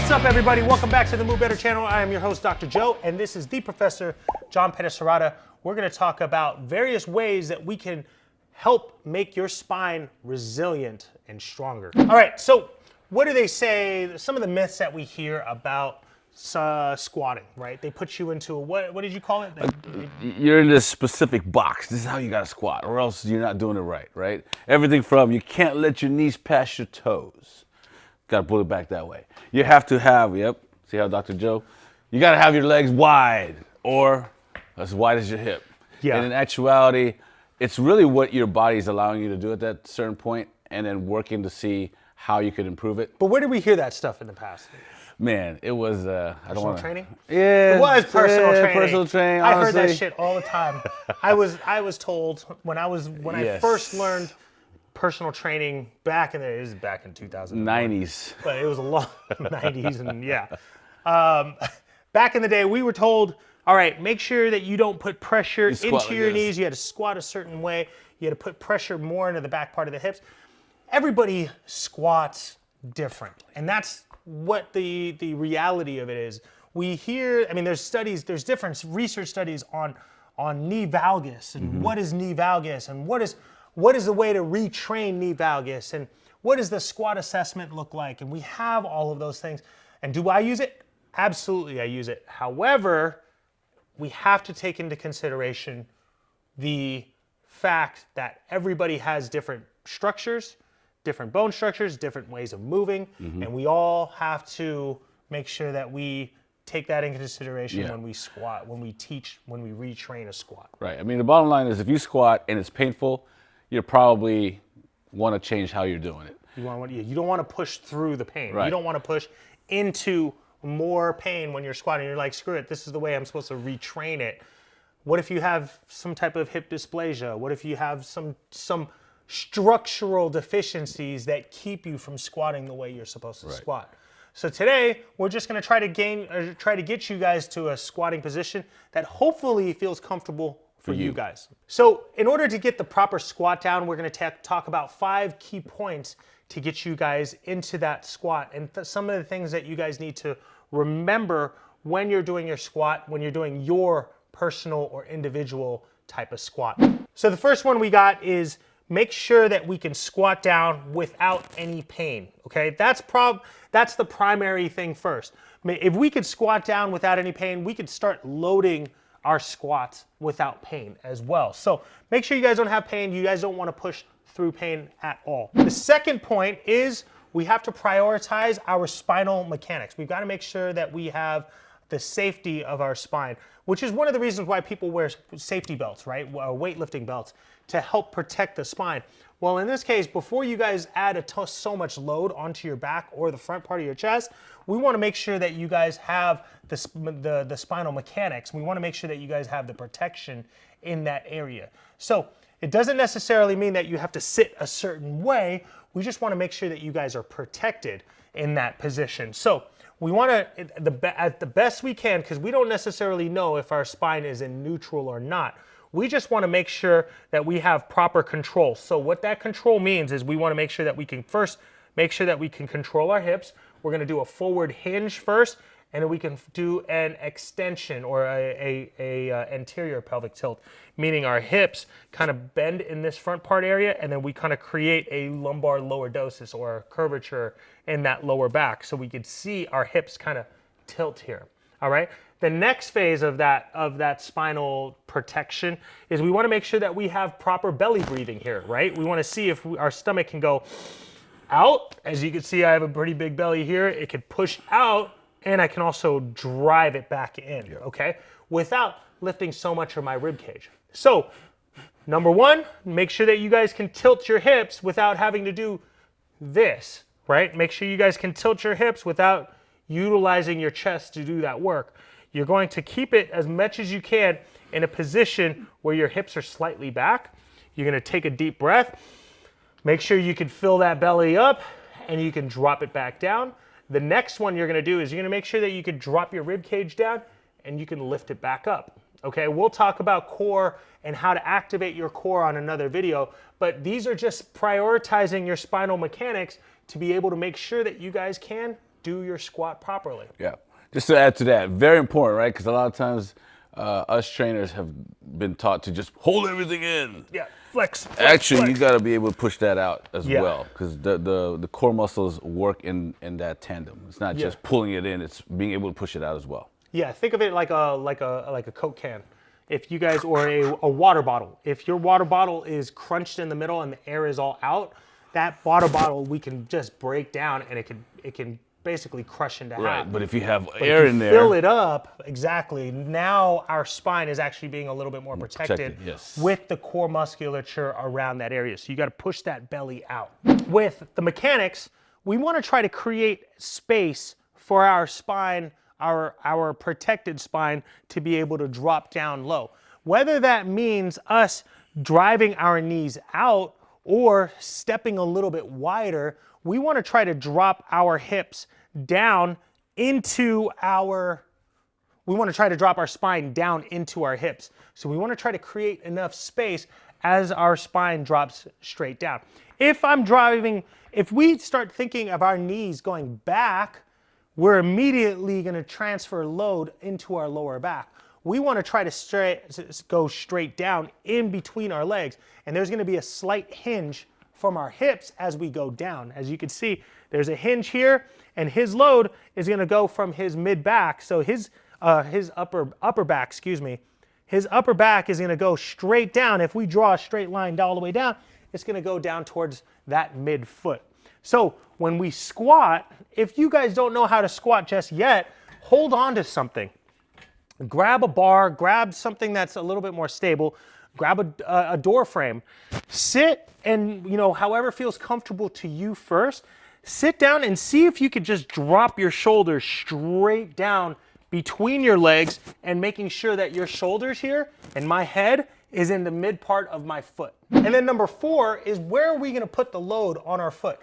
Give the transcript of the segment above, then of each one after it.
What's up, everybody? Welcome back to the Move Better channel. I am your host, Dr. Joe, and this is the Professor John Pettis-Serrata. We're going to talk about various ways that we can help make your spine resilient and stronger. All right, so what do they say? Some of the myths that we hear about squatting, right? They put you into a, what did you call it? You're in this specific box. This is how you got to squat, or else you're not doing it right, right? Everything from you can't let your knees pass your toes. Got to pull it back that way. You have to have, see how Dr. Joe? You got to have your legs wide, or as wide as your hip. Yeah. And in actuality, it's really what your body's allowing you to do at that certain point, and then working to see how you could improve it. But where did we hear that stuff in the past? Man, it was, Personal training? Yeah. It was personal training. Personal training, I heard that honestly. shit all the time. I was told when I first learned personal training back in it was back in 2000. 90s. But it was a long 90s and yeah. Back in the day, we were told, all right, make sure that you don't put pressure into your knees. You had to squat a certain way. You had to put pressure more into the back part of the hips. Everybody squats different, and that's what the reality of it is. We hear, I mean, there's different research studies on knee valgus and what is knee valgus and what is the way to retrain knee valgus and what does the squat assessment look like, and we have all of those things. And do I use it? Absolutely, I use it. However, we have to take into consideration the fact that everybody has different structures, different bone structures, different ways of moving, and we all have to make sure that we take that into consideration when we squat, when we teach, when we retrain a squat. Right. I mean, the bottom line is if you squat and it's painful, you probably want to change how you're doing it. You don't want to push through the pain. Right. You don't want to push into more pain when you're squatting. You're like, screw it, this is the way I'm supposed to retrain it. What if you have some type of hip dysplasia? What if you have some structural deficiencies that keep you from squatting the way you're supposed to squat? So today we're just going to try to get you guys to a squatting position that hopefully feels comfortable for you guys. So in order to get the proper squat down, we're going to talk about 5 key points to get you guys into that squat, and some of the things that you guys need to remember when you're doing your squat, when you're doing your personal or individual type of squat. So the first one we got is make sure that we can squat down without any pain, okay? That's the primary thing first. If we could squat down without any pain, we could start loading our squats without pain as well. So make sure you guys don't have pain. You guys don't want to push through pain at all. The second point is we have to prioritize our spinal mechanics. We've got to make sure that we have the safety of our spine, which is one of the reasons why people wear safety belts, right? Weightlifting belts to help protect the spine. Well, in this case, before you guys add so much load onto your back or the front part of your chest, we want to make sure that you guys have the spinal mechanics. We want to make sure that you guys have the protection in that area. So it doesn't necessarily mean that you have to sit a certain way. We just want to make sure that you guys are protected in that position. So we want to, at the best we can, because we don't necessarily know if our spine is in neutral or not. We just want to make sure that we have proper control. So what that control means is we want to make sure that we can first make sure that we can control our hips. We're going to do a forward hinge first, and then we can do an extension or a anterior pelvic tilt, meaning our hips kind of bend in this front part area, and then we kind of create a lumbar lordosis or a curvature in that lower back, so we can see our hips kind of tilt here. All right. The next phase of that spinal protection is we want to make sure that we have proper belly breathing here, right? We want to see if our stomach can go out. As you can see, I have a pretty big belly here. It can push out, and I can also drive it back in, okay? Without lifting so much of my rib cage. So, number one, make sure that you guys can tilt your hips without having to do this, right? Make sure you guys can tilt your hips without utilizing your chest to do that work. You're going to keep it as much as you can in a position where your hips are slightly back. You're going to take a deep breath. Make sure you can fill that belly up and you can drop it back down. The next one you're going to do is you're going to make sure that you can drop your rib cage down and you can lift it back up. Okay, we'll talk about core and how to activate your core on another video, but these are just prioritizing your spinal mechanics to be able to make sure that you guys can do your squat properly. Yeah. Just to add to that, very important, right? Because a lot of times us trainers have been taught to just hold everything in. Yeah, flex. Actually, flex. you got to be able to push that out as Yeah. well, because the core muscles work in that tandem. It's not just pulling it in; it's being able to push it out as well. Yeah, think of it like a Coke can. If you guys, or a water bottle. If your water bottle is crunched in the middle and the air is all out, that water bottle we can just break down and it can basically crush into half. Right, but if you have But air if you in there, fill it up, exactly. Now our spine is actually being a little bit more protected yes. with the core musculature around that area. So you got to push that belly out. With the mechanics, we want to try to create space for our spine, our protected spine, to be able to drop down low. Whether that means us driving our knees out or stepping a little bit wider, we want to try to drop our hips down into we want to try to drop our spine down into our hips. So we want to try to create enough space as our spine drops straight down. If we start thinking of our knees going back, we're immediately going to transfer load into our lower back. We want to try to go straight down in between our legs, and there's going to be a slight hinge from our hips as we go down. As you can see, there's a hinge here, and his load is going to go from his mid back, so his upper back, his upper back is going to go straight down. If we draw a straight line all the way down, it's going to go down towards that mid foot. So when we squat, if you guys don't know how to squat just yet, hold on to something. Grab a bar, grab something that's a little bit more stable, grab a door frame, sit, and however feels comfortable to you first, sit down and see if you could just drop your shoulders straight down between your legs, and making sure that your shoulders here and my head is in the mid part of my foot. And then number 4 is, where are we going to put the load on our foot?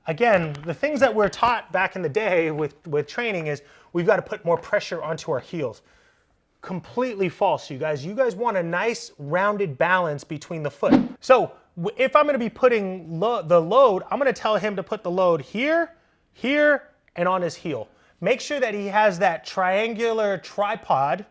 Again, the things that we're taught back in the day with training is we've got to put more pressure onto our heels. Completely false, you guys. You guys want a nice rounded balance between the foot. So if I'm going to be putting the load, I'm going to tell him to put the load here, here, and on his heel. Make sure that he has that triangular tripod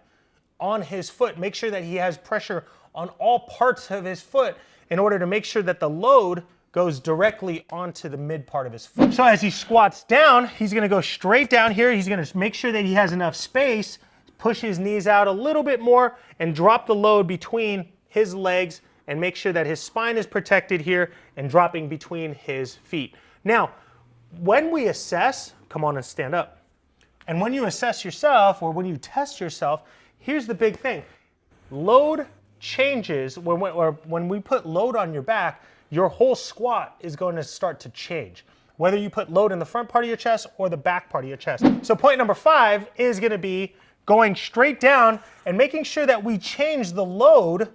on his foot. Make sure that he has pressure on all parts of his foot in order to make sure that the load goes directly onto the mid part of his foot. So as he squats down, he's going to go straight down here. He's going to make sure that he has enough space, push his knees out a little bit more, and drop the load between his legs, and make sure that his spine is protected here and dropping between his feet. Now, when we assess, come on and stand up. And when you assess yourself, or when you test yourself, here's the big thing. Load changes, when we put load on your back, your whole squat is going to start to change, whether you put load in the front part of your chest or the back part of your chest. So point number 5 is going to be going straight down and making sure that we change the load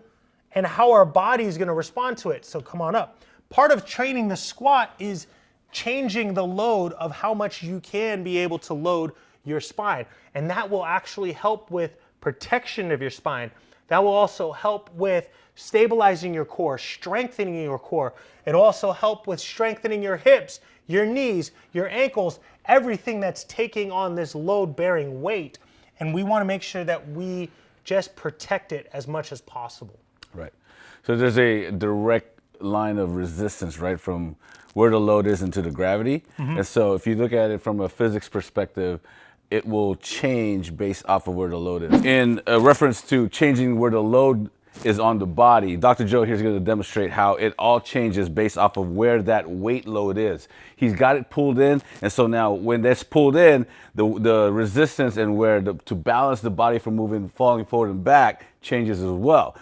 and how our body is going to respond to it. So come on up. Part of training the squat is changing the load of how much you can be able to load your spine. And that will actually help with protection of your spine. That will also help with stabilizing your core, strengthening your core. It'll also help with strengthening your hips, your knees, your ankles, everything that's taking on this load-bearing weight. And we want to make sure that we just protect it as much as possible. Right. So there's a direct line of resistance, right, from where the load is into the gravity. And so if you look at it from a physics perspective, it will change based off of where the load is. In a reference to changing where the load is on the body, Dr. Joe here is going to demonstrate how it all changes based off of where that weight load is. He's got it pulled in, and so now when that's pulled in, the resistance and to balance the body from falling forward and back changes as well.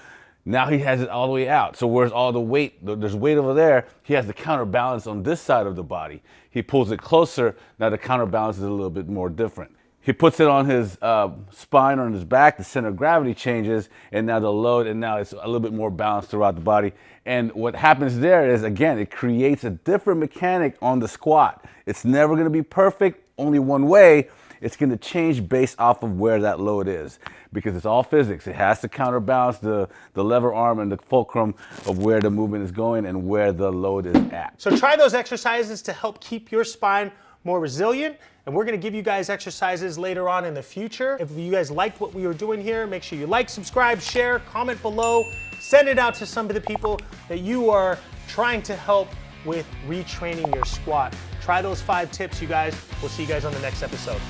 Now he has it all the way out. So where's all the weight? There's weight over there. He has the counterbalance on this side of the body. He pulls it closer. Now the counterbalance is a little bit more different. He puts it on his spine or on his back. The center of gravity changes, and now the load, and now it's a little bit more balanced throughout the body. And what happens there is, again, it creates a different mechanic on the squat. It's never going to be perfect, only one way. It's going to change based off of where that load is, because it's all physics. It has to counterbalance the lever arm and the fulcrum of where the movement is going and where the load is at. So try those exercises to help keep your spine more resilient. And we're gonna give you guys exercises later on in the future. If you guys liked what we were doing here, make sure you like, subscribe, share, comment below, send it out to some of the people that you are trying to help with retraining your squat. Try those 5 tips, you guys. We'll see you guys on the next episode.